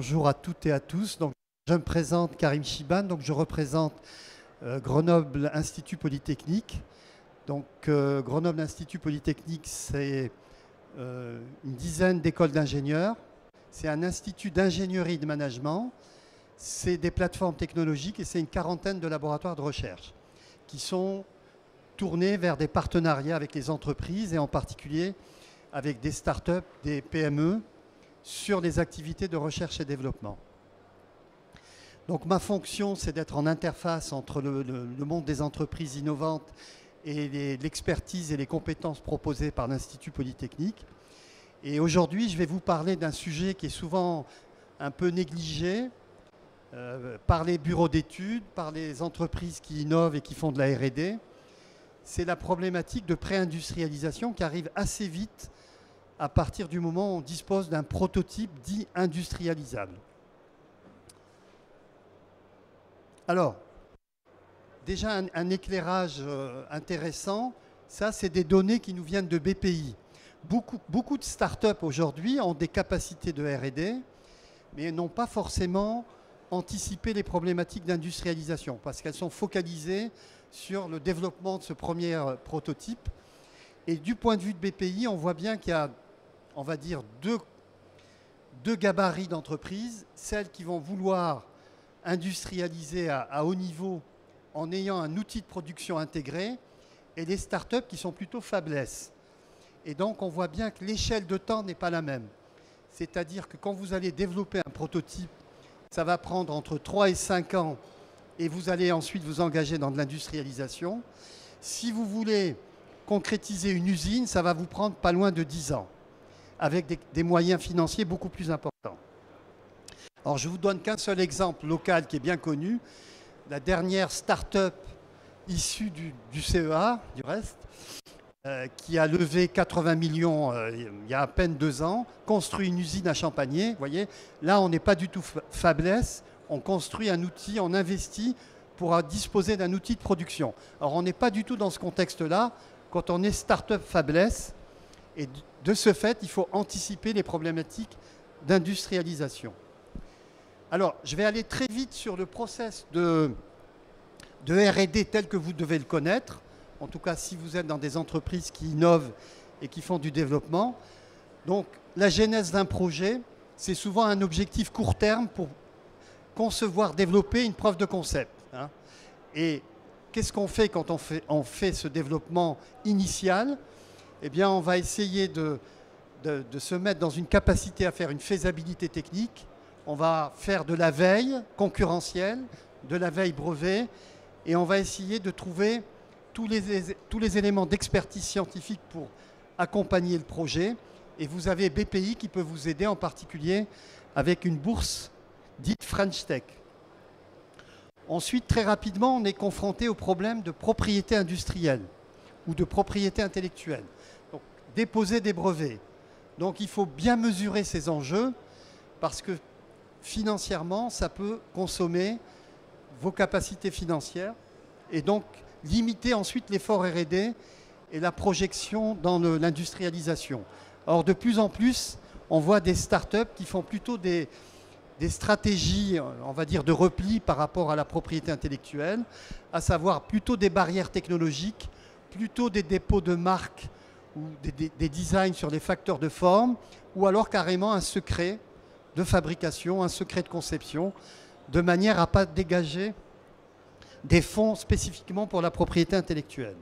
bonjour à toutes et à tous. Donc, je me présente Karim Chiban, donc je représente Grenoble Institut Polytechnique. Donc, Grenoble Institut Polytechnique, c'est une dizaine d'écoles d'ingénieurs. C'est un institut d'ingénierie et de management. C'est des plateformes technologiques et c'est une quarantaine de laboratoires de recherche qui sont tournés vers des partenariats avec les entreprises et en particulier avec des startups, des PME, sur les activités de recherche et développement. Donc ma fonction, c'est d'être en interface entre le monde des entreprises innovantes et l'expertise et les compétences proposées par l'Institut Polytechnique. Et aujourd'hui, je vais vous parler d'un sujet qui est souvent un peu négligé par les bureaux d'études, par les entreprises qui innovent et qui font de la R&D. C'est la problématique de pré-industrialisation qui arrive assez vite à partir du moment où on dispose d'un prototype dit industrialisable. Alors, déjà un éclairage intéressant, ça c'est des données qui nous viennent de BPI. Beaucoup de startups aujourd'hui ont des capacités de R&D, mais n'ont pas forcément anticipé les problématiques d'industrialisation parce qu'elles sont focalisées sur le développement de ce premier prototype. Et du point de vue de BPI, on voit bien qu'il y a, on va dire, deux gabarits d'entreprises, celles qui vont vouloir industrialiser à haut niveau en ayant un outil de production intégré et les startups qui sont plutôt fablesses. Et donc, on voit bien que l'échelle de temps n'est pas la même. C'est-à-dire que quand vous allez développer un prototype, ça va prendre entre 3 et 5 ans et vous allez ensuite vous engager dans de l'industrialisation. Si vous voulez concrétiser une usine, ça va vous prendre pas loin de 10 ans, avec des moyens financiers beaucoup plus importants. Alors, je vous donne qu'un seul exemple local qui est bien connu. La dernière start-up issue du CEA, du reste, qui a levé 80 millions il y a à peine 2 ans, construit une usine à Champagné. Vous voyez, là, on n'est pas du tout faiblesse. On construit un outil, on investit pour disposer d'un outil de production. Alors, on n'est pas du tout dans ce contexte-là quand on est start-up faiblesse. Et de ce fait, il faut anticiper les problématiques d'industrialisation. Alors, je vais aller très vite sur le process de R&D tel que vous devez le connaître. En tout cas, si vous êtes dans des entreprises qui innovent et qui font du développement. Donc, la genèse d'un projet, c'est souvent un objectif court terme pour concevoir, développer une preuve de concept. Hein. Et qu'est-ce qu'on fait quand on fait ce développement initial ? Eh bien, on va essayer de se mettre dans une capacité à faire une faisabilité technique. On va faire de la veille concurrentielle, de la veille brevet, et on va essayer de trouver tous les éléments d'expertise scientifique pour accompagner le projet. Et vous avez BPI qui peut vous aider, en particulier avec une bourse dite French Tech. Ensuite, très rapidement, on est confronté au problème de propriété industrielle ou de propriété intellectuelle. Donc, déposer des brevets. Donc, il faut bien mesurer ces enjeux parce que financièrement, ça peut consommer vos capacités financières et donc limiter ensuite l'effort R&D et la projection dans l'industrialisation. Or, de plus en plus, on voit des startups qui font plutôt des stratégies, on va dire, de repli par rapport à la propriété intellectuelle, à savoir plutôt des barrières technologiques, plutôt des dépôts de marques ou des designs sur les facteurs de forme, ou alors carrément un secret de fabrication, un secret de conception, de manière à ne pas dégager des fonds spécifiquement pour la propriété intellectuelle.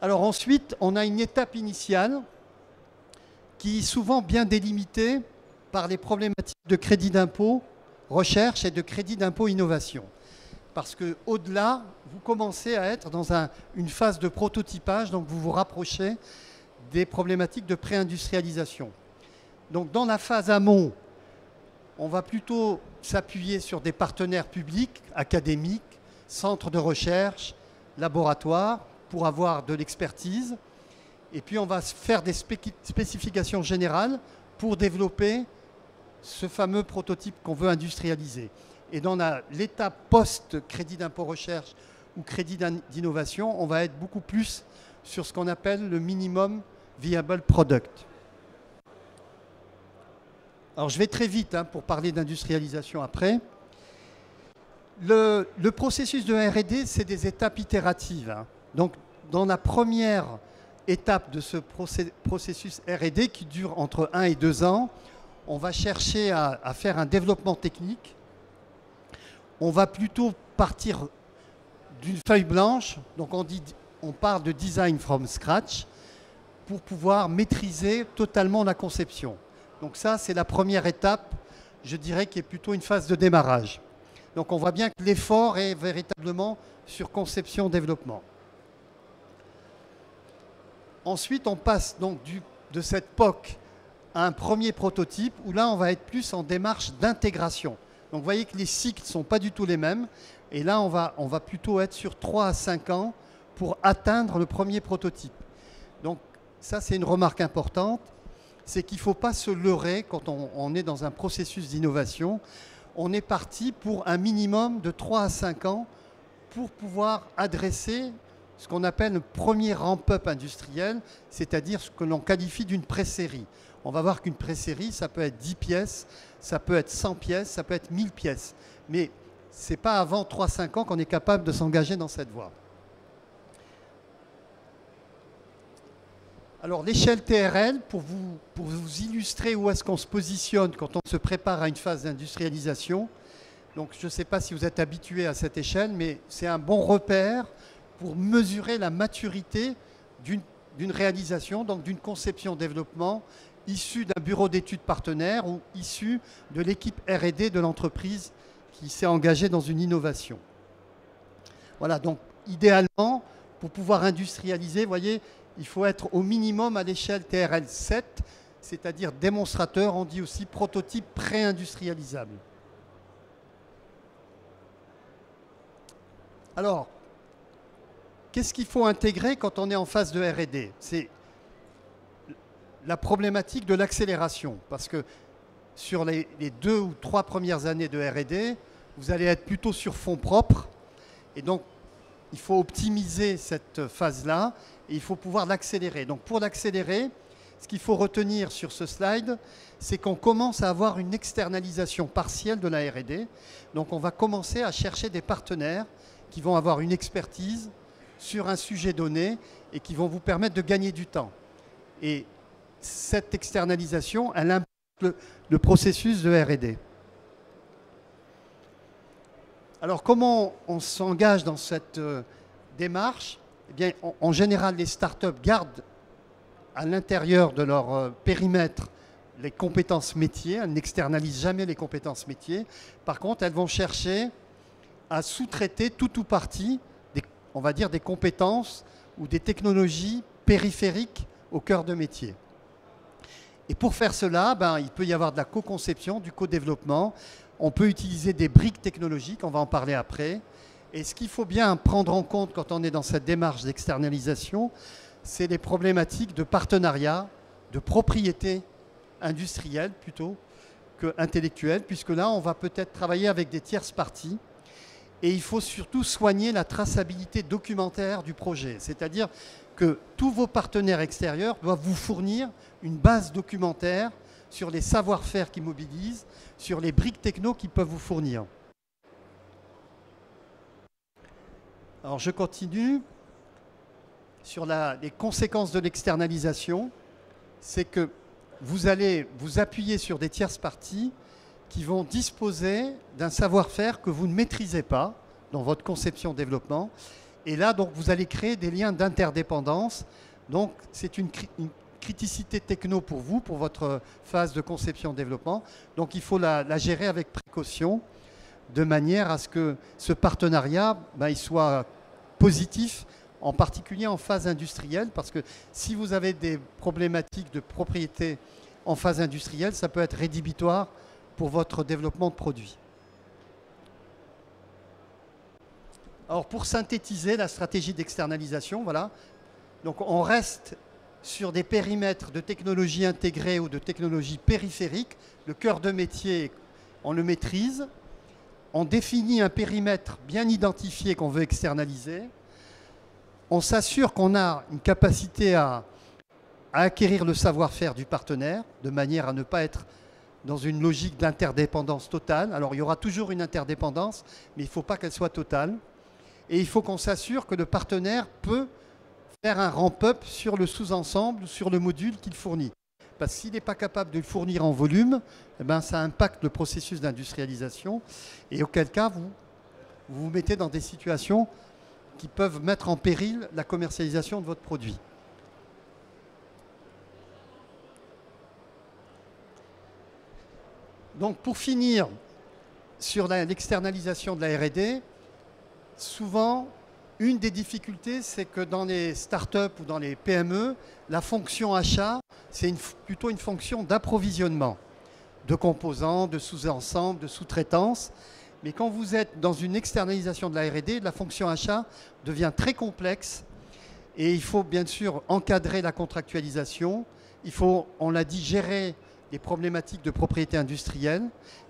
Alors ensuite, on a une étape initiale qui est souvent bien délimitée par les problématiques de crédit d'impôt recherche et de crédit d'impôt innovation. Parce qu'au-delà, vous commencez à être dans une phase de prototypage, donc vous vous rapprochez des problématiques de pré-industrialisation. Donc dans la phase amont, on va plutôt s'appuyer sur des partenaires publics, académiques, centres de recherche, laboratoires, pour avoir de l'expertise. Et puis on va faire des spécifications générales pour développer ce fameux prototype qu'on veut industrialiser. Et dans l'étape post-crédit d'impôt recherche ou crédit d'innovation, on va être beaucoup plus sur ce qu'on appelle le minimum viable product. Alors je vais très vite hein, pour parler d'industrialisation après. Le processus de R&D, c'est des étapes itératives, hein. Donc dans la première étape de ce processus R&D qui dure entre 1 et 2 ans, on va chercher à faire un développement technique. On va plutôt partir d'une feuille blanche, donc on part de design from scratch pour pouvoir maîtriser totalement la conception. Donc ça, c'est la première étape, je dirais, qui est plutôt une phase de démarrage. Donc on voit bien que l'effort est véritablement sur conception-développement. Ensuite, on passe donc de cette POC à un premier prototype où là, on va être plus en démarche d'intégration. Donc vous voyez que les cycles ne sont pas du tout les mêmes. Et là, on va plutôt être sur 3 à 5 ans pour atteindre le premier prototype. Donc ça, c'est une remarque importante. C'est qu'il ne faut pas se leurrer quand on est dans un processus d'innovation. On est parti pour un minimum de 3 à 5 ans pour pouvoir adresser ce qu'on appelle le premier ramp-up industriel, c'est-à-dire ce que l'on qualifie d'une pré-série. On va voir qu'une pré-série, ça peut être 10 pièces, ça peut être 100 pièces, ça peut être 1000 pièces. Mais ce n'est pas avant 3-5 ans qu'on est capable de s'engager dans cette voie. Alors l'échelle TRL, pour vous illustrer où est-ce qu'on se positionne quand on se prépare à une phase d'industrialisation. Donc je ne sais pas si vous êtes habitué à cette échelle, mais c'est un bon repère pour mesurer la maturité d'une réalisation, donc d'une conception-développement issue d'un bureau d'études partenaire ou issue de l'équipe R&D de l'entreprise qui s'est engagée dans une innovation. Voilà, donc idéalement, pour pouvoir industrialiser, vous voyez, il faut être au minimum à l'échelle TRL 7, c'est-à-dire démonstrateur, on dit aussi prototype pré-industrialisable. Alors, qu'est-ce qu'il faut intégrer quand on est en phase de R&D? C'est la problématique de l'accélération, parce que sur les 2 ou 3 premières années de R&D, vous allez être plutôt sur fonds propres, et donc il faut optimiser cette phase-là, et il faut pouvoir l'accélérer. Donc pour l'accélérer, ce qu'il faut retenir sur ce slide, c'est qu'on commence à avoir une externalisation partielle de la R&D. Donc on va commencer à chercher des partenaires qui vont avoir une expertise sur un sujet donné et qui vont vous permettre de gagner du temps. Et cette externalisation, elle impacte le processus de R&D. Alors, comment on s'engage dans cette démarche? Eh bien, en général, les startups gardent à l'intérieur de leur périmètre les compétences métiers. Elles n'externalisent jamais les compétences métiers. Par contre, elles vont chercher à sous-traiter tout ou partie, on va dire, des compétences ou des technologies périphériques au cœur de métier. Et pour faire cela, il peut y avoir de la co-conception, du co-développement. On peut utiliser des briques technologiques, on va en parler après. Et ce qu'il faut bien prendre en compte quand on est dans cette démarche d'externalisation, c'est les problématiques de partenariat, de propriété industrielle plutôt qu'intellectuelle, puisque là, on va peut-être travailler avec des tierces parties. Et il faut surtout soigner la traçabilité documentaire du projet. C'est-à-dire que tous vos partenaires extérieurs doivent vous fournir une base documentaire sur les savoir-faire qu'ils mobilisent, sur les briques techno qu'ils peuvent vous fournir. Alors je continue sur les conséquences de l'externalisation. C'est que vous allez vous appuyer sur des tierces parties qui vont disposer d'un savoir-faire que vous ne maîtrisez pas dans votre conception-développement. Et là, donc, vous allez créer des liens d'interdépendance. Donc, c'est une criticité techno pour vous, pour votre phase de conception-développement. Donc, il faut la gérer avec précaution, de manière à ce que ce partenariat il soit positif, en particulier en phase industrielle, parce que si vous avez des problématiques de propriété en phase industrielle, ça peut être rédhibitoire pour votre développement de produit. Alors pour synthétiser la stratégie d'externalisation, voilà. Donc on reste sur des périmètres de technologie intégrée ou de technologie périphérique. Le cœur de métier, on le maîtrise. On définit un périmètre bien identifié qu'on veut externaliser. On s'assure qu'on a une capacité à acquérir le savoir-faire du partenaire, de manière à ne pas être dans une logique d'interdépendance totale. Alors il y aura toujours une interdépendance, mais il ne faut pas qu'elle soit totale. Et il faut qu'on s'assure que le partenaire peut faire un ramp-up sur le sous-ensemble, sur le module qu'il fournit. Parce que s'il n'est pas capable de le fournir en volume, eh ben, ça impacte le processus d'industrialisation. Et auquel cas, vous vous mettez dans des situations qui peuvent mettre en péril la commercialisation de votre produit. Donc pour finir sur l'externalisation de la R&D, souvent, une des difficultés, c'est que dans les startups ou dans les PME, la fonction achat, c'est plutôt une fonction d'approvisionnement, de composants, de sous-ensembles, de sous-traitance. Mais quand vous êtes dans une externalisation de la R&D, la fonction achat devient très complexe et il faut bien sûr encadrer la contractualisation. Il faut, on l'a dit, gérer les problématiques de propriété industrielle.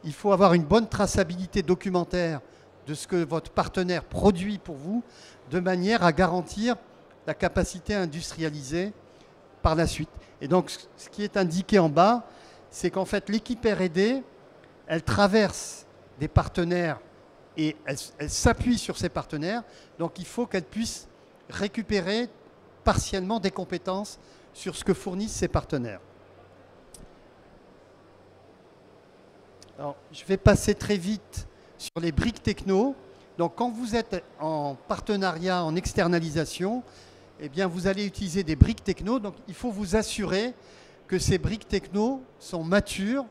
Il faut avoir une bonne traçabilité documentaire de ce que votre partenaire produit pour vous, de manière à garantir la capacité industrialisée par la suite. Et donc, ce qui est indiqué en bas, c'est qu'en fait, l'équipe R&D, elle traverse des partenaires et elle s'appuie sur ses partenaires. Donc, il faut qu'elle puisse récupérer partiellement des compétences sur ce que fournissent ses partenaires. Alors, je vais passer très vite sur les briques techno. Donc, quand vous êtes en partenariat, en externalisation, eh bien, vous allez utiliser des briques techno. Donc, il faut vous assurer que ces briques techno sont matures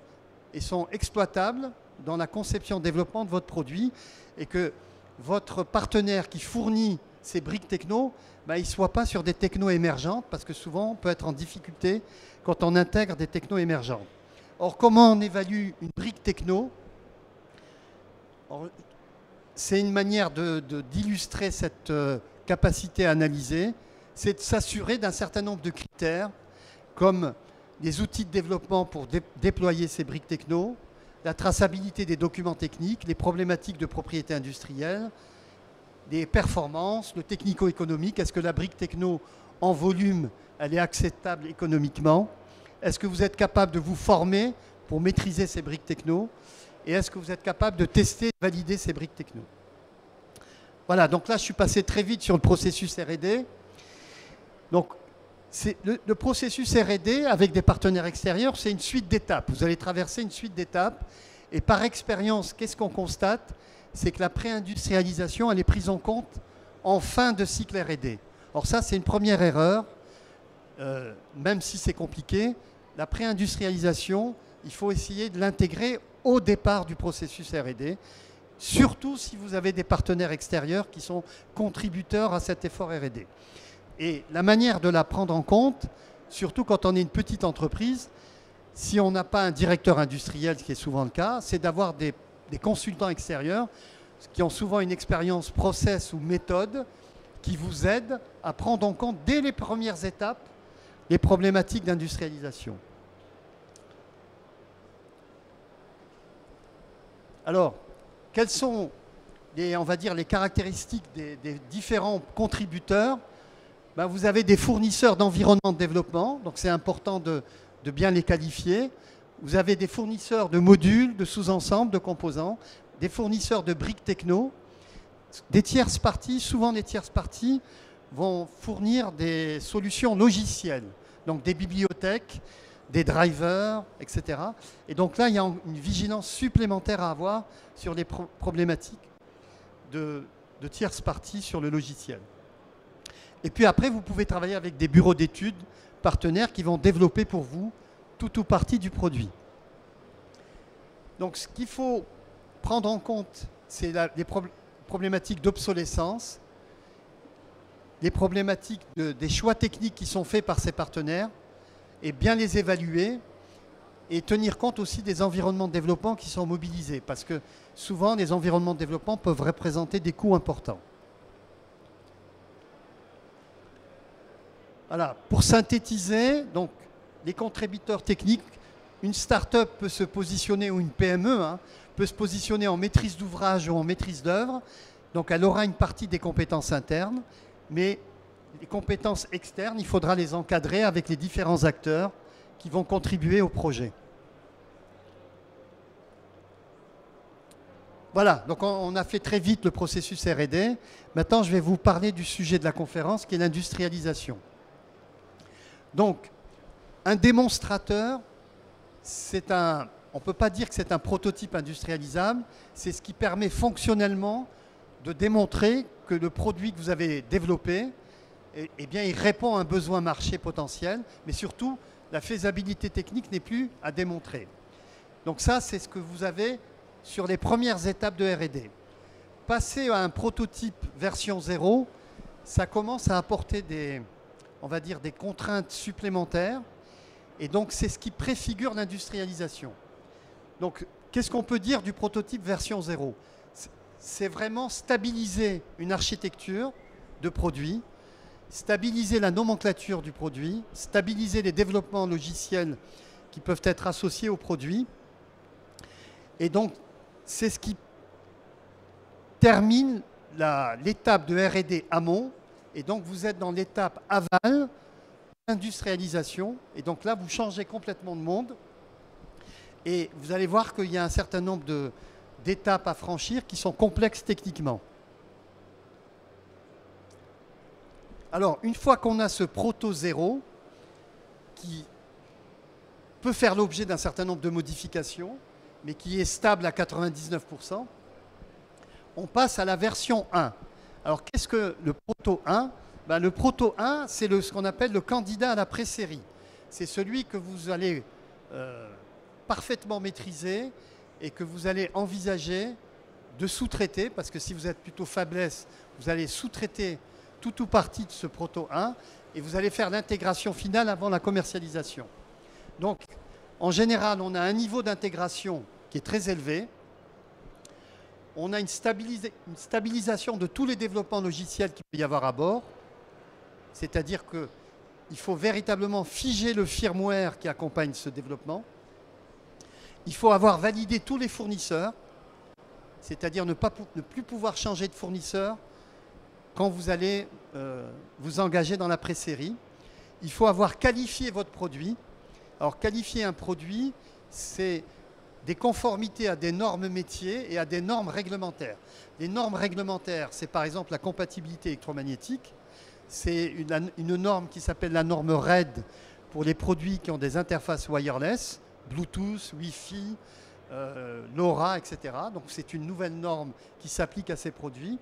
et sont exploitables dans la conception-développement de votre produit et que votre partenaire qui fournit ces briques techno, il ne soit pas sur des technos émergentes parce que souvent, on peut être en difficulté quand on intègre des technos émergentes. Or, comment on évalue une brique techno? C'est une manière d'illustrer cette capacité à analyser, c'est de s'assurer d'un certain nombre de critères, comme les outils de développement pour déployer ces briques techno, la traçabilité des documents techniques, les problématiques de propriété industrielle, les performances, le technico-économique. Est-ce que la brique techno, en volume, elle est acceptable économiquement? Est-ce que vous êtes capable de vous former pour maîtriser ces briques techno? Et est-ce que vous êtes capable de tester et valider ces briques techno? Voilà, donc là, je suis passé très vite sur le processus R&D. Donc, le processus R&D avec des partenaires extérieurs, c'est une suite d'étapes. Vous allez traverser une suite d'étapes. Et par expérience, qu'est-ce qu'on constate? C'est que la pré-industrialisation, elle est prise en compte en fin de cycle R&D. Or ça, c'est une première erreur. Même si c'est compliqué, la pré-industrialisation, il faut essayer de l'intégrer au départ du processus R&D, surtout si vous avez des partenaires extérieurs qui sont contributeurs à cet effort R&D. Et la manière de la prendre en compte, surtout quand on est une petite entreprise, si on n'a pas un directeur industriel, ce qui est souvent le cas, c'est d'avoir des consultants extérieurs qui ont souvent une expérience process ou méthode qui vous aident à prendre en compte dès les premières étapes les problématiques d'industrialisation. Alors, quelles sont on va dire, les caractéristiques des différents contributeurs? Vous avez des fournisseurs d'environnement de développement, donc c'est important de bien les qualifier. Vous avez des fournisseurs de modules, de sous-ensembles, de composants, des fournisseurs de briques techno, des tierces parties. Souvent, les tierces parties vont fournir des solutions logicielles, donc des bibliothèques, des drivers, etc. Et donc là, il y a une vigilance supplémentaire à avoir sur les problématiques de tierces parties sur le logiciel. Et puis après, vous pouvez travailler avec des bureaux d'études partenaires qui vont développer pour vous tout ou partie du produit. Donc ce qu'il faut prendre en compte, c'est les problématiques d'obsolescence, les problématiques des choix techniques qui sont faits par ces partenaires, et bien les évaluer, et tenir compte aussi des environnements de développement qui sont mobilisés, parce que souvent, les environnements de développement peuvent représenter des coûts importants. Voilà, pour synthétiser, donc, les contributeurs techniques, une start-up peut se positionner, ou une PME, peut se positionner en maîtrise d'ouvrage ou en maîtrise d'œuvre. Donc, elle aura une partie des compétences internes, mais les compétences externes, il faudra les encadrer avec les différents acteurs qui vont contribuer au projet. Voilà, donc on a fait très vite le processus R&D. Maintenant, je vais vous parler du sujet de la conférence qui est l'industrialisation. Donc, un démonstrateur, on ne peut pas dire que c'est un prototype industrialisable, c'est ce qui permet fonctionnellement de démontrer que le produit que vous avez développé, eh bien, il répond à un besoin marché potentiel, mais surtout, la faisabilité technique n'est plus à démontrer. Donc ça, c'est ce que vous avez sur les premières étapes de R&D. Passer à un prototype version 0, ça commence à apporter on va dire, des contraintes supplémentaires. Et donc, c'est ce qui préfigure l'industrialisation. Donc, qu'est-ce qu'on peut dire du prototype version 0 ? C'est vraiment stabiliser une architecture de produit, stabiliser la nomenclature du produit, stabiliser les développements logiciels qui peuvent être associés au produit. Et donc, c'est ce qui termine l'étape de R&D amont. Et donc, vous êtes dans l'étape aval, industrialisation. Et donc là, vous changez complètement de monde. Et vous allez voir qu'il y a un certain nombre d'étapes à franchir qui sont complexes techniquement. Alors, une fois qu'on a ce proto 0, qui peut faire l'objet d'un certain nombre de modifications, mais qui est stable à 99%, on passe à la version 1. Alors, qu'est-ce que le proto 1 ? Ben, le proto 1, c'est ce qu'on appelle le candidat à la pré-série. C'est celui que vous allez parfaitement maîtriser et que vous allez envisager de sous-traiter, parce que si vous êtes plutôt faiblesse, vous allez sous-traiter tout ou partie de ce proto 1 et vous allez faire l'intégration finale avant la commercialisation. Donc, en général, on a un niveau d'intégration qui est très élevé. On a une stabilisation de tous les développements logiciels qu'il peut y avoir à bord. C'est-à-dire qu'il faut véritablement figer le firmware qui accompagne ce développement. Il faut avoir validé tous les fournisseurs, c'est-à-dire ne plus pouvoir changer de fournisseur quand vous allez vous engager dans la pré-série. Il faut avoir qualifié votre produit. Alors, qualifier un produit, c'est des conformités à des normes métiers et à des normes réglementaires. Les normes réglementaires, c'est par exemple la compatibilité électromagnétique. C'est une norme qui s'appelle la norme RED pour les produits qui ont des interfaces wireless, Bluetooth, Wi-Fi, LoRa, etc. Donc, c'est une nouvelle norme qui s'applique à ces produits.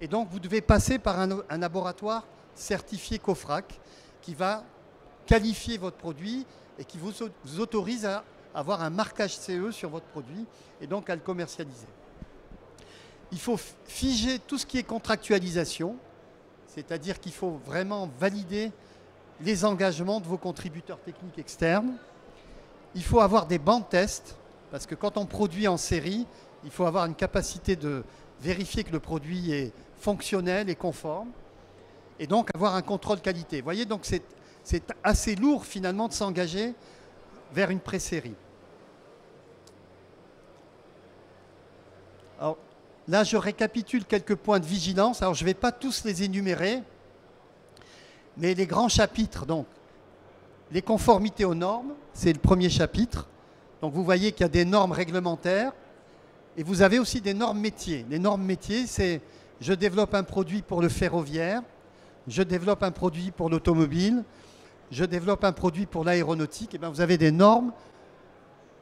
Et donc, vous devez passer par un laboratoire certifié COFRAC qui va qualifier votre produit et qui vous autorise à avoir un marquage CE sur votre produit et donc à le commercialiser. Il faut figer tout ce qui est contractualisation, c'est-à-dire qu'il faut vraiment valider les engagements de vos contributeurs techniques externes. Il faut avoir des bancs de tests, parce que quand on produit en série, il faut avoir une capacité de vérifier que le produit est fonctionnel et conforme, et donc avoir un contrôle qualité. Vous voyez, donc c'est assez lourd finalement de s'engager vers une pré-série. Alors là, je récapitule quelques points de vigilance. Alors, je ne vais pas tous les énumérer, mais les grands chapitres, donc, les conformités aux normes, c'est le premier chapitre. Donc, vous voyez qu'il y a des normes réglementaires et vous avez aussi des normes métiers. Les normes métiers, c'est je développe un produit pour le ferroviaire, je développe un produit pour l'automobile, je développe un produit pour l'aéronautique. Et bien, vous avez des normes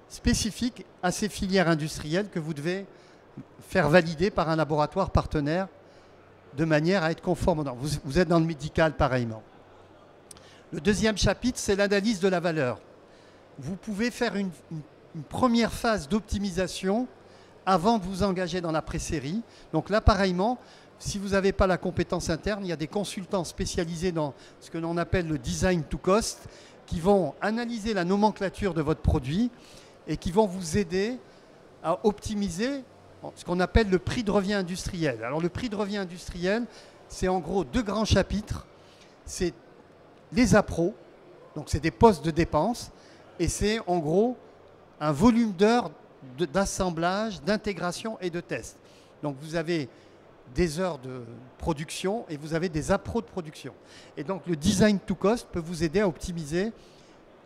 spécifiques à ces filières industrielles que vous devez faire valider par un laboratoire partenaire de manière à être conforme aux normes. Vous êtes dans le médical pareillement. Le deuxième chapitre, c'est l'analyse de la valeur. Vous pouvez faire une première phase d'optimisation avant de vous engager dans la pré-série. Donc là, pareillement, si vous n'avez pas la compétence interne, il y a des consultants spécialisés dans ce que l'on appelle le design to cost qui vont analyser la nomenclature de votre produit et qui vont vous aider à optimiser ce qu'on appelle le prix de revient industriel. Alors le prix de revient industriel, c'est en gros deux grands chapitres. C'est les appros, donc c'est des postes de dépenses, et c'est en gros un volume d'heures d'assemblage, d'intégration et de test. Donc vous avez des heures de production et vous avez des appros de production. Et donc le design to cost peut vous aider à optimiser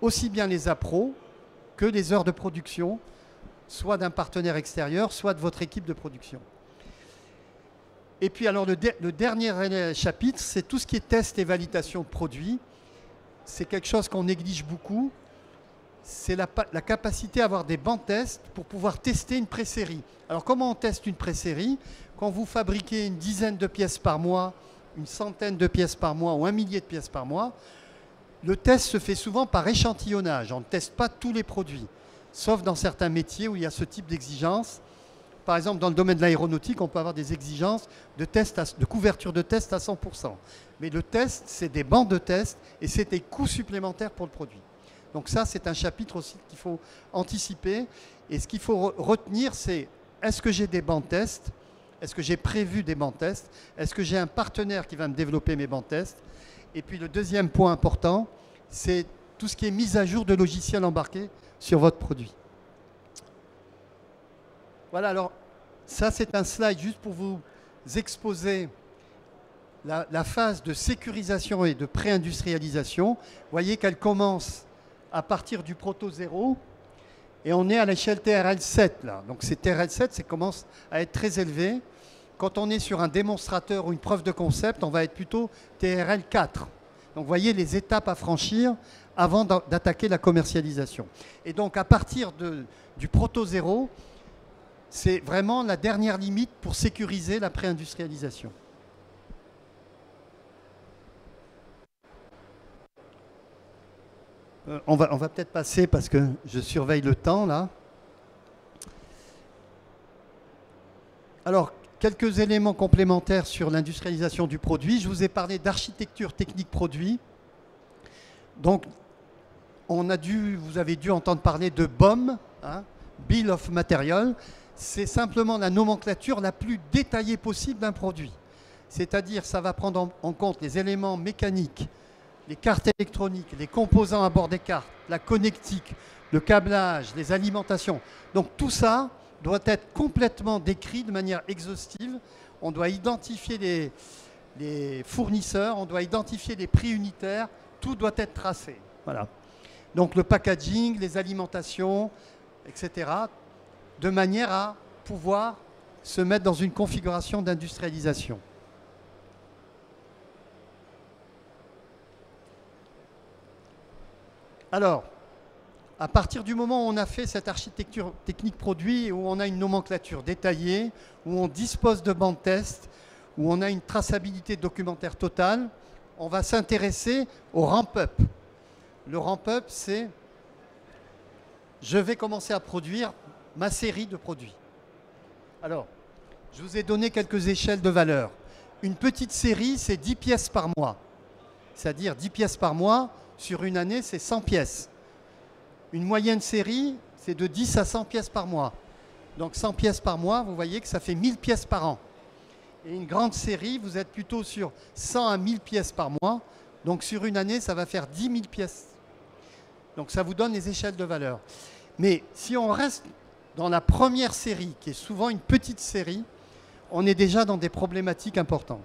aussi bien les appros que les heures de production soit d'un partenaire extérieur, soit de votre équipe de production. Et puis alors le dernier chapitre, c'est tout ce qui est test et validation de produits. C'est quelque chose qu'on néglige beaucoup. C'est la capacité à avoir des bancs tests pour pouvoir tester une pré-série. Alors comment on teste une pré-série? Quand vous fabriquez une dizaine de pièces par mois, une centaine de pièces par mois ou un millier de pièces par mois, le test se fait souvent par échantillonnage. On ne teste pas tous les produits, sauf dans certains métiers où il y a ce type d'exigence. Par exemple, dans le domaine de l'aéronautique, on peut avoir des exigences de couverture de test à 100%. Mais le test, c'est des bancs de test et c'est des coûts supplémentaires pour le produit. Donc ça, c'est un chapitre aussi qu'il faut anticiper. Et ce qu'il faut retenir, c'est est-ce que j'ai des bancs de test? Est-ce que j'ai prévu des bancs de test? Est-ce que j'ai un partenaire qui va me développer mes bancs de test? Et puis le deuxième point important, c'est tout ce qui est mise à jour de logiciels embarqués sur votre produit. Voilà, alors ça c'est un slide juste pour vous exposer la phase de sécurisation et de pré-industrialisation. Vous voyez qu'elle commence à partir du proto 0 et on est à l'échelle TRL 7 là. Donc c'est TRL 7, ça commence à être très élevé. Quand on est sur un démonstrateur ou une preuve de concept, on va être plutôt TRL 4. Donc vous voyez les étapes à franchir avant d'attaquer la commercialisation. Et donc à partir du proto 0, c'est vraiment la dernière limite pour sécuriser la pré-industrialisation. On va peut-être passer parce que je surveille le temps là. Alors, quelques éléments complémentaires sur l'industrialisation du produit. Je vous ai parlé d'architecture technique produit. Donc, vous avez dû entendre parler de BOM, hein, Bill of Material. C'est simplement la nomenclature la plus détaillée possible d'un produit. C'est-à-dire, ça va prendre en compte les éléments mécaniques, les cartes électroniques, les composants à bord des cartes, la connectique, le câblage, les alimentations. Donc tout ça doit être complètement décrit de manière exhaustive. On doit identifier les fournisseurs, on doit identifier les prix unitaires, tout doit être tracé. Voilà. Donc le packaging, les alimentations, etc., de manière à pouvoir se mettre dans une configuration d'industrialisation. Alors, à partir du moment où on a fait cette architecture technique produit, où on a une nomenclature détaillée, où on dispose de bancs de test, où on a une traçabilité documentaire totale, on va s'intéresser au ramp-up. Le ramp-up, c'est je vais commencer à produire ma série de produits. Alors, je vous ai donné quelques échelles de valeur. Une petite série, c'est 10 pièces par mois. C'est-à-dire 10 pièces par mois, sur une année, c'est 100 pièces. Une moyenne série, c'est de 10 à 100 pièces par mois. Donc 100 pièces par mois, vous voyez que ça fait 1000 pièces par an. Et une grande série, vous êtes plutôt sur 100 à 1000 pièces par mois. Donc sur une année, ça va faire 10 000 pièces. Donc ça vous donne les échelles de valeur. Mais si on reste dans la première série, qui est souvent une petite série, on est déjà dans des problématiques importantes.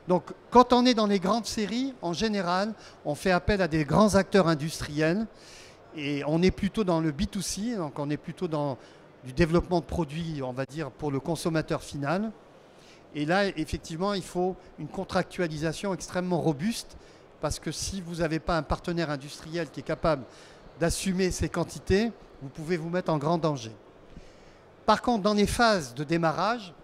Donc quand on est dans les grandes séries, en général, on fait appel à des grands acteurs industriels et on est plutôt dans le B2C, donc on est plutôt dans du développement de produits, on va dire, pour le consommateur final. Et là, effectivement, il faut une contractualisation extrêmement robuste parce que si vous n'avez pas un partenaire industriel qui est capable d'assumer ces quantités, vous pouvez vous mettre en grand danger. Par contre, dans les phases de démarrage,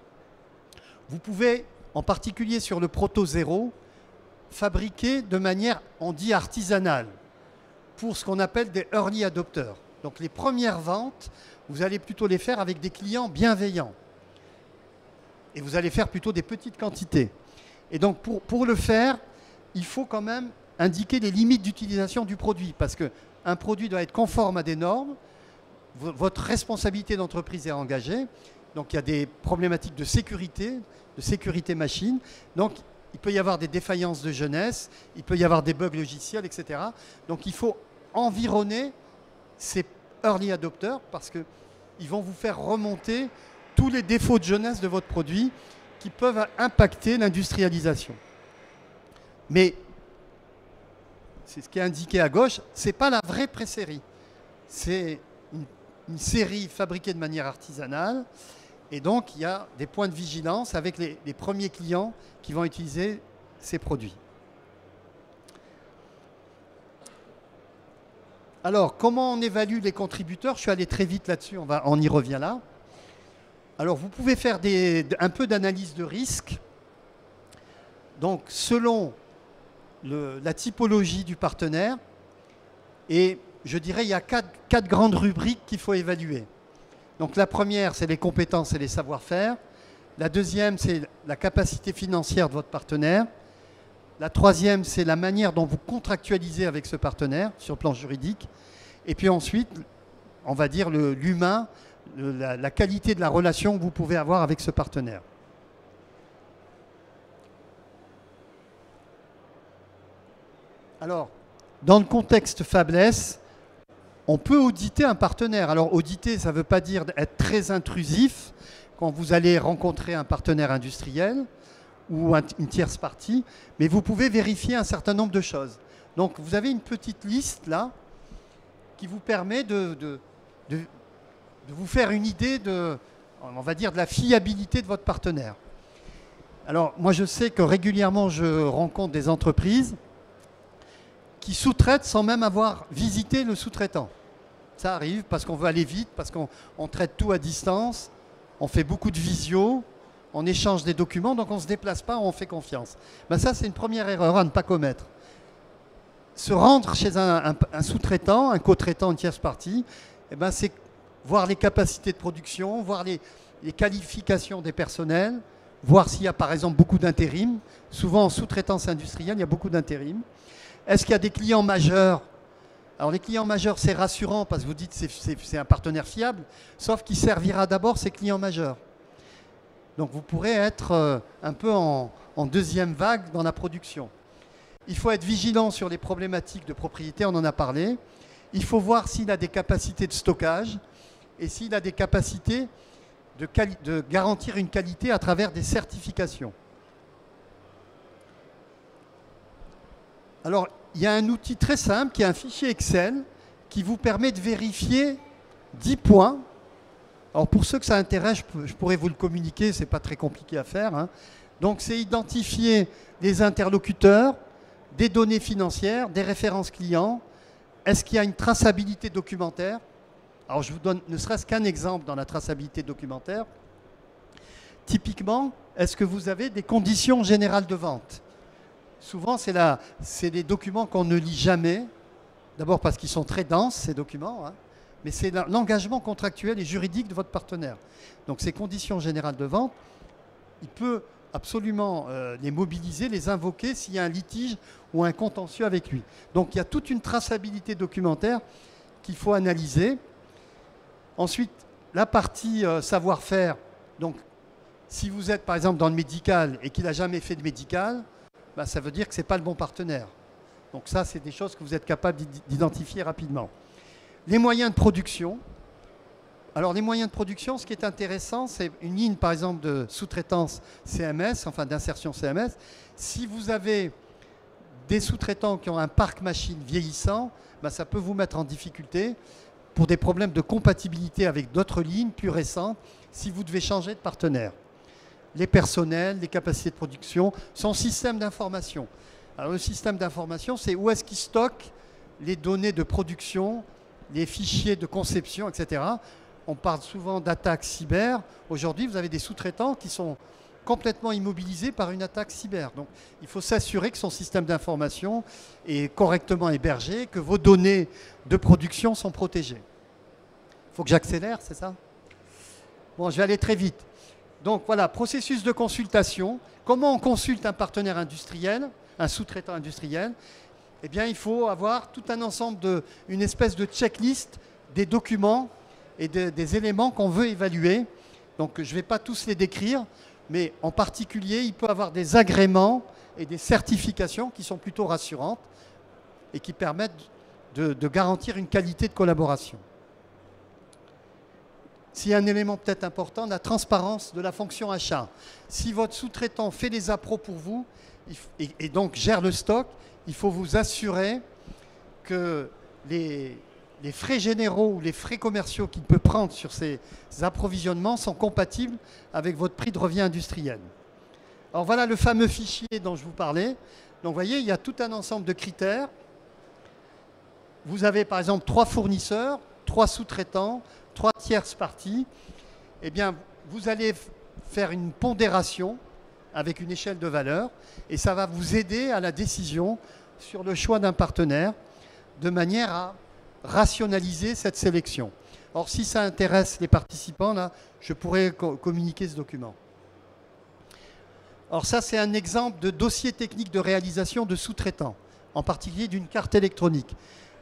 vous pouvez, en particulier sur le proto 0, fabriquer de manière, on dit, artisanale, pour ce qu'on appelle des early adopters. Donc les premières ventes, vous allez plutôt les faire avec des clients bienveillants. Et vous allez faire plutôt des petites quantités. Et donc pour le faire, il faut quand même indiquer les limites d'utilisation du produit, parce qu'un produit doit être conforme à des normes, votre responsabilité d'entreprise est engagée, donc il y a des problématiques de sécurité machine, donc il peut y avoir des défaillances de jeunesse, il peut y avoir des bugs logiciels, etc. Donc il faut environner ces early adopters parce qu'ils vont vous faire remonter tous les défauts de jeunesse de votre produit qui peuvent impacter l'industrialisation. Mais c'est ce qui est indiqué à gauche, ce n'est pas la vraie pré-série. C'est une série fabriquée de manière artisanale. Et donc, il y a des points de vigilance avec les premiers clients qui vont utiliser ces produits. Alors, comment on évalue les contributeurs? Je suis allé très vite là-dessus, on y revient là. Alors, vous pouvez faire un peu d'analyse de risque. Donc, selon la typologie du partenaire, et je dirais il y a quatre grandes rubriques qu'il faut évaluer. Donc, la première, c'est les compétences et les savoir-faire. La deuxième, c'est la capacité financière de votre partenaire. La troisième, c'est la manière dont vous contractualisez avec ce partenaire sur le plan juridique. Et puis ensuite, on va dire l'humain, la qualité de la relation que vous pouvez avoir avec ce partenaire. Alors, dans le contexte Fabless, on peut auditer un partenaire. Alors, auditer, ça ne veut pas dire être très intrusif quand vous allez rencontrer un partenaire industriel ou une tierce partie, mais vous pouvez vérifier un certain nombre de choses. Donc, vous avez une petite liste là qui vous permet de vous faire une idée on va dire, de la fiabilité de votre partenaire. Alors, moi, je sais que régulièrement, je rencontre des entreprises qui sous-traitent sans même avoir visité le sous-traitant. Ça arrive parce qu'on veut aller vite, parce qu'on traite tout à distance, on fait beaucoup de visio, on échange des documents, donc on ne se déplace pas, on fait confiance. Ben ça, c'est une première erreur à ne pas commettre. Se rendre chez un sous-traitant, un co-traitant, une tierce partie, eh ben, c'est voir les capacités de production, voir les qualifications des personnels, voir s'il y a par exemple beaucoup d'intérim. Souvent en sous-traitance industrielle, il y a beaucoup d'intérim. Est-ce qu'il y a des clients majeurs? Alors les clients majeurs, c'est rassurant parce que vous dites que c'est un partenaire fiable, sauf qu'il servira d'abord ses clients majeurs. Donc vous pourrez être un peu en deuxième vague dans la production. Il faut être vigilant sur les problématiques de propriété, on en a parlé. Il faut voir s'il a des capacités de stockage et s'il a des capacités de garantir une qualité à travers des certifications. Alors, il y a un outil très simple qui est un fichier Excel qui vous permet de vérifier 10 points. Alors, pour ceux que ça intéresse, je pourrais vous le communiquer, ce n'est pas très compliqué à faire, hein. Donc, c'est identifier les interlocuteurs, des données financières, des références clients. Est-ce qu'il y a une traçabilité documentaire? Alors, je vous donne ne serait-ce qu'un exemple dans la traçabilité documentaire. Typiquement, est-ce que vous avez des conditions générales de vente? Souvent, c'est des documents qu'on ne lit jamais. D'abord parce qu'ils sont très denses, ces documents, hein, mais c'est l'engagement contractuel et juridique de votre partenaire. Donc, ces conditions générales de vente, il peut absolument les mobiliser, les invoquer s'il y a un litige ou un contentieux avec lui. Donc, il y a toute une traçabilité documentaire qu'il faut analyser. Ensuite, la partie savoir-faire. Donc, si vous êtes, par exemple, dans le médical et qu'il n'a jamais fait de médical, ben, ça veut dire que ce n'est pas le bon partenaire. Donc ça, c'est des choses que vous êtes capable d'identifier rapidement. Les moyens de production. Alors, les moyens de production, ce qui est intéressant, c'est une ligne, par exemple, de sous-traitance CMS, enfin d'insertion CMS. Si vous avez des sous-traitants qui ont un parc machine vieillissant, ben, ça peut vous mettre en difficulté pour des problèmes de compatibilité avec d'autres lignes plus récentes si vous devez changer de partenaire. Les personnels, les capacités de production, son système d'information. Alors le système d'information, c'est où est-ce qu'il stocke les données de production, les fichiers de conception, etc. On parle souvent d'attaques cyber. Aujourd'hui, vous avez des sous-traitants qui sont complètement immobilisés par une attaque cyber. Donc il faut s'assurer que son système d'information est correctement hébergé, que vos données de production sont protégées. Il faut que j'accélère, c'est ça? Bon, je vais aller très vite. Donc voilà, processus de consultation. Comment on consulte un partenaire industriel, un sous-traitant industriel? Eh bien, il faut avoir tout un ensemble une espèce de checklist des documents et des éléments qu'on veut évaluer. Donc, je ne vais pas tous les décrire, mais en particulier, il peut avoir des agréments et des certifications qui sont plutôt rassurantes et qui permettent de garantir une qualité de collaboration. S'il y a un élément peut-être important, la transparence de la fonction achat. Si votre sous-traitant fait les appros pour vous et donc gère le stock, il faut vous assurer que les frais généraux ou les frais commerciaux qu'il peut prendre sur ces approvisionnements sont compatibles avec votre prix de revient industriel. Alors voilà le fameux fichier dont je vous parlais. Donc vous voyez, il y a tout un ensemble de critères. Vous avez par exemple 3 fournisseurs, 3 sous-traitants, 3 tierces parties. Eh bien, vous allez faire une pondération avec une échelle de valeur et ça va vous aider à la décision sur le choix d'un partenaire de manière à rationaliser cette sélection. Or, si ça intéresse les participants, là, je pourrais communiquer ce document. Alors ça, c'est un exemple de dossier technique de réalisation de sous-traitants, en particulier d'une carte électronique.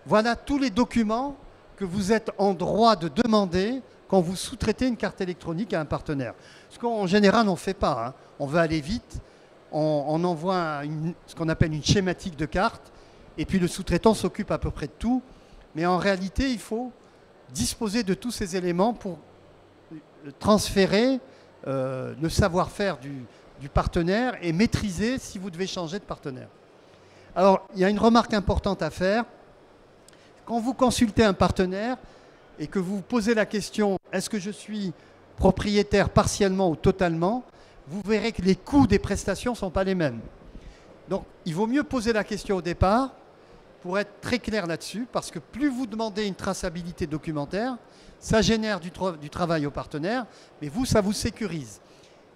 Voilà tous les documents que vous êtes en droit de demander quand vous sous-traitez une carte électronique à un partenaire. Ce qu'en général, on ne fait pas. Hein. On veut aller vite, on envoie ce qu'on appelle une schématique de carte, et puis le sous-traitant s'occupe à peu près de tout. Mais en réalité, il faut disposer de tous ces éléments pour transférer le savoir-faire du partenaire et maîtriser si vous devez changer de partenaire. Alors, il y a une remarque importante à faire. Quand vous consultez un partenaire et que vous vous posez la question « est-ce que je suis propriétaire partiellement ou totalement ?», vous verrez que les coûts des prestations ne sont pas les mêmes. Donc, il vaut mieux poser la question au départ pour être très clair là-dessus, parce que plus vous demandez une traçabilité documentaire, ça génère du travail au partenaire, mais vous, ça vous sécurise.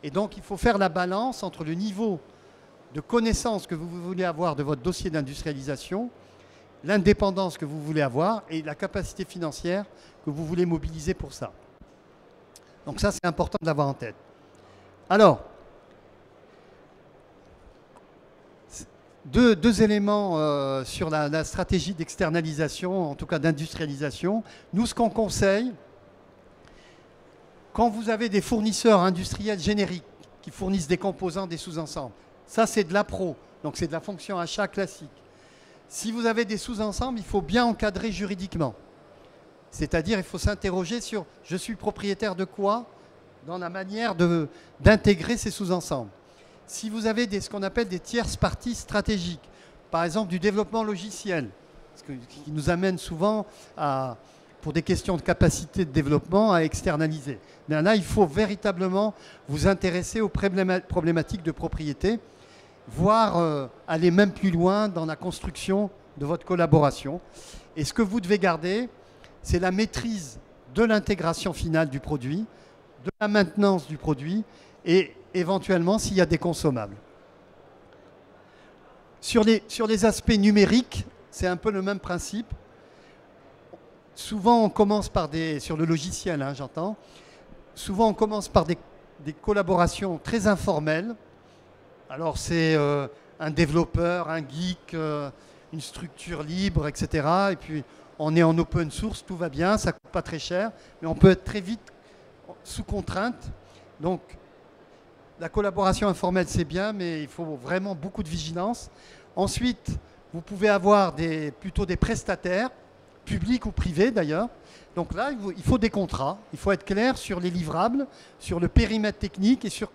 Et donc, il faut faire la balance entre le niveau de connaissance que vous voulez avoir de votre dossier d'industrialisation, l'indépendance que vous voulez avoir et la capacité financière que vous voulez mobiliser pour ça. Donc ça, c'est important de l'avoir en tête. Alors, deux éléments sur la stratégie d'externalisation, en tout cas d'industrialisation. Nous, ce qu'on conseille, quand vous avez des fournisseurs industriels génériques qui fournissent des composants, des sous-ensembles, ça c'est de l'appro, donc c'est de la fonction achat classique. Si vous avez des sous-ensembles, il faut bien encadrer juridiquement. C'est-à-dire, il faut s'interroger sur « je suis propriétaire de quoi ?» dans la manière d'intégrer ces sous-ensembles. Si vous avez ce qu'on appelle des tierces parties stratégiques, par exemple du développement logiciel, ce qui nous amène souvent, pour des questions de capacité de développement, à externaliser. Mais là, il faut véritablement vous intéresser aux problématiques de propriété, voire aller même plus loin dans la construction de votre collaboration. Et ce que vous devez garder, c'est la maîtrise de l'intégration finale du produit, de la maintenance du produit et éventuellement s'il y a des consommables. Sur les aspects numériques, c'est un peu le même principe. Souvent, on commence par sur le logiciel, hein, j'entends. Souvent, on commence par des collaborations très informelles. Alors, c'est un développeur, un geek, une structure libre, etc. Et puis, on est en open source, tout va bien, ça ne coûte pas très cher, mais on peut être très vite sous contrainte. Donc, la collaboration informelle, c'est bien, mais il faut vraiment beaucoup de vigilance. Ensuite, vous pouvez avoir plutôt des prestataires, publics ou privés d'ailleurs. Donc là, il faut des contrats. Il faut être clair sur les livrables, sur le périmètre technique et sur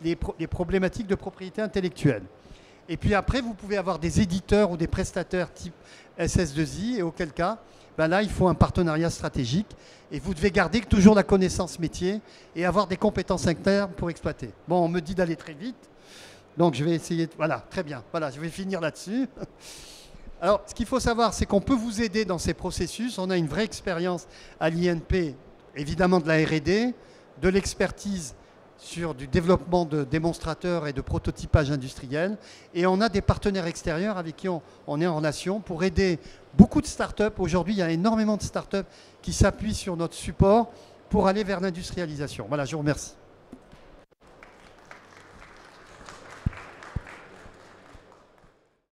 les problématiques de propriété intellectuelle. Et puis après, vous pouvez avoir des éditeurs ou des prestataires type SS2I, et auquel cas, ben là, il faut un partenariat stratégique. Et vous devez garder toujours la connaissance métier et avoir des compétences internes pour exploiter. Bon, on me dit d'aller très vite, donc je vais essayer. Voilà, très bien. Voilà, je vais finir là-dessus. Alors, ce qu'il faut savoir, c'est qu'on peut vous aider dans ces processus. On a une vraie expérience à l'INP, évidemment de la R&D, de l'expertise sur du développement de démonstrateurs et de prototypage industriel. Et on a des partenaires extérieurs avec qui on est en relation pour aider beaucoup de startups. Aujourd'hui, il y a énormément de startups qui s'appuient sur notre support pour aller vers l'industrialisation. Voilà, je vous remercie.